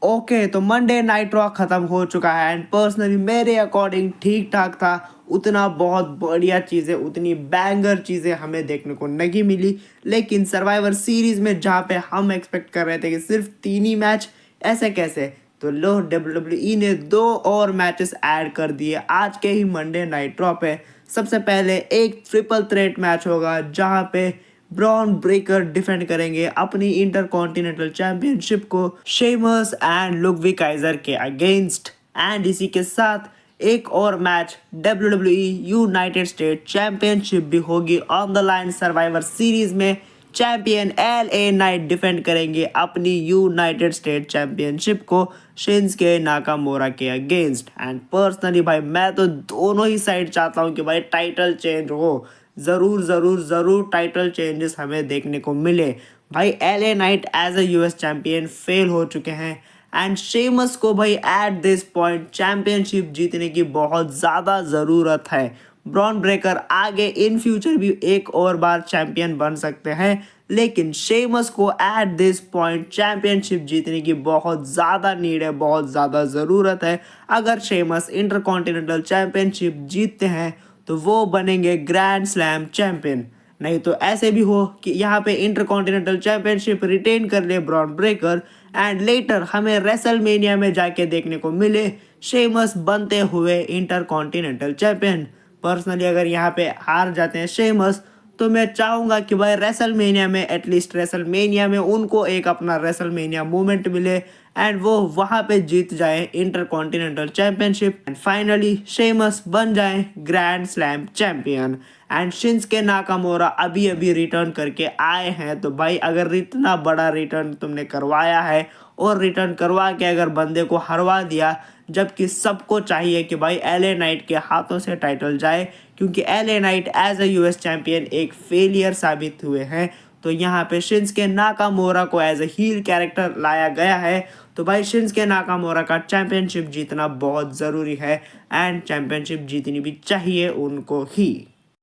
Okay, तो Monday night raw खत्म हो चुका है एंड पर्सनली मेरे अकॉर्डिंग ठीक ठाक था। उतना बहुत बढ़िया चीज़ें, उतनी बैंगर चीज़ें हमें देखने को नहीं मिली। लेकिन सर्वाइवर सीरीज में जहाँ पे हम एक्सपेक्ट कर रहे थे कि सिर्फ 3 ही मैच, ऐसे कैसे, तो लो WWE ने 2 और मैचेस ऐड कर दिए आज के ही मंडे नाइट रॉ पे। सबसे पहले एक ट्रिपल थ्रेट मैच होगा जहाँ पे ब्रॉन ब्रेकर डिफेंड करेंगे अपनी इंटरकॉन्टिनेंटल चैंपियनशिप को शेमस एंड लुडविग काइजर के अगेंस्ट। एंड इसी के साथ एक और match WWE United state championship भी होगी on the line survivor series में। चैंपियन LA नाइट डिफेंड करेंगे अपनी यूनाइटेड स्टेट चैंपियनशिप को शिंसके नाकामोरा के अगेंस्ट। एंड पर्सनली भाई मैं तो दोनों ही साइड चाहता हूँ कि भाई टाइटल चेंज हो, ज़रूर ज़रूर ज़रूर टाइटल चेंजेस हमें देखने को मिले। भाई LA Knight as a US champion fail हो चुके हैं एंड शेमस को भाई एट दिस पॉइंट चैंपियनशिप जीतने की बहुत ज़्यादा ज़रूरत है। ब्रॉन ब्रेकर आगे इन फ्यूचर भी एक और बार चैंपियन बन सकते हैं, लेकिन शेमस को एट दिस पॉइंट चैंपियनशिप जीतने की बहुत ज़्यादा नीड है, बहुत ज़्यादा ज़रूरत है। अगर शेमस इंटरकॉन्टिनेंटल चैंपियनशिप जीतते हैं तो वो बनेंगे ग्रैंड स्लैम चैंपियन। नहीं तो ऐसे भी हो कि यहाँ पे इंटरकॉन्टिनेंटल चैंपियनशिप रिटेन कर ले ब्रॉन ब्रेकर एंड लेटर हमें रेसलमेनिया में जाके देखने को मिले शेमस बनते हुए इंटरकॉन्टिनेंटल चैंपियन। पर्सनली अगर यहाँ पे हार जाते हैं शेमस तो मैं चाहूँगा कि भाई रेसलमेनिया में, एटलीस्ट रेसलमेनिया में उनको एक अपना रेसलमेनिया मूवमेंट मिले एंड वो वहाँ पे जीत जाए intercontinental championship and finally Sheamus बन जाए grand slam champion. And Shinsuke Nakamura अभी अभी रिटर्न करके आए हैं, तो भाई अगर इतना बड़ा रिटर्न तुमने करवाया है और रिटर्न करवा के अगर बंदे को हरवा दिया, जबकि सबको चाहिए कि भाई LA नाइट के हाथों से टाइटल जाए, क्योंकि LA Knight as a US champion एक फेलियर साबित हुए हैं। तो यहाँ पे शिंसके नाकामोरा को एज अ हील कैरेक्टर लाया गया है, तो भाई शिंसके नाकामोरा का चैंपियनशिप जीतना बहुत ज़रूरी है एंड चैंपियनशिप जीतनी भी चाहिए उनको ही।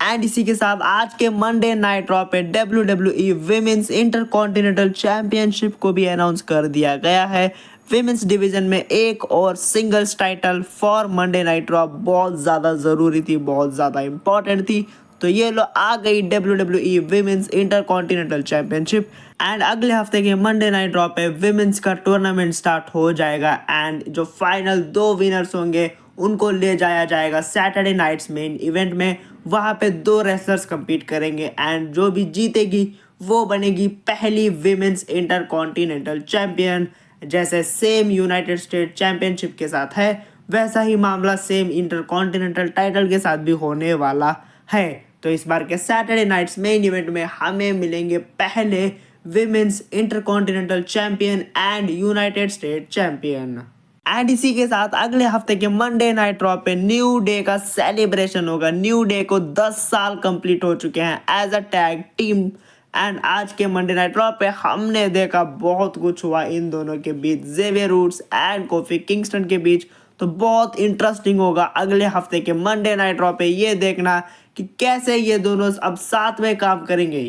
एंड इसी के साथ आज के मंडे नाइट रॉ पे WWE विमेंस इंटरकॉन्टिनेंटल चैंपियनशिप को भी अनाउंस कर दिया गया है। विमेंस डिवीजन में एक और singles title for Monday night raw बहुत ज़्यादा ज़रूरी थी, बहुत ज़्यादा इंपॉर्टेंट थी। तो ये लो आ गई WWE women's intercontinental championship and अगले हफ्ते के मंडे नाइट रॉ पे विमेंस का टूर्नामेंट स्टार्ट हो जाएगा एंड जो फाइनल 2 विनर्स होंगे उनको ले जाया जाएगा सैटरडे नाइट्स मेन इवेंट में। वहाँ पे 2 रेसलर्स compete करेंगे एंड जो भी जीतेगी वो बनेगी पहली विमेंस इंटरकॉन्टिनेंटल चैंपियन। जैसे सेम यूनाइटेड स्टेट चैंपियनशिप के साथ है, वैसा ही मामला सेम इंटरकॉन्टिनेंटल टाइटल के साथ भी होने वाला है। तो इस बार के सैटरडे नाइट्स मेन इवेंट में हमें मिलेंगे पहले women's intercontinental champion and united state champion. And इसी के साथ अगले हफ्ते के मंडे नाइट रॉ पे न्यू डे का सेलिब्रेशन होगा। न्यू डे को 10 साल कंप्लीट हो चुके हैं as a tag team and आज के मंडे नाइट रॉ पे हमने देखा बहुत कुछ हुआ इन दोनों के बीच, Xavier Woods and Kofi Kingston के बीच। तो बहुत इंटरेस्टिंग होगा अगले हफ्ते के मंडे नाइट रॉ पे ये देखना कि कैसे ये दोनों अब साथ में काम करेंगे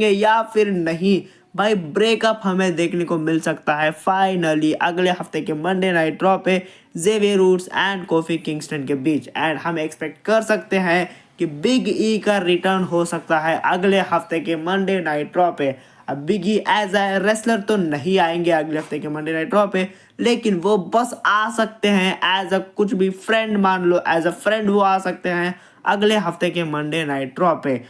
या फिर नहीं। भाई ब्रेकअप हमें देखने को मिल सकता है फाइनली अगले हफ्ते के मंडे नाइट रॉ पे Xavier Woods and Kofi Kingston के बीच। एंड हम एक्सपेक्ट कर सकते हैं कि बिग ई का रिटर्न हो सकता है अगले हफ्ते के मंडे नाइट रॉ पे। अब big E as a wrestler तो नहीं आएंगे अगले हफ्ते के मंडे नाइट रॉ पे, लेकिन वो बस आ सकते हैं एज अ कुछ भी फ्रेंड, मान लो एज अ फ्रेंड वो आ सकते हैं अगले हफ्ते के मंडे नाइट रॉ पे।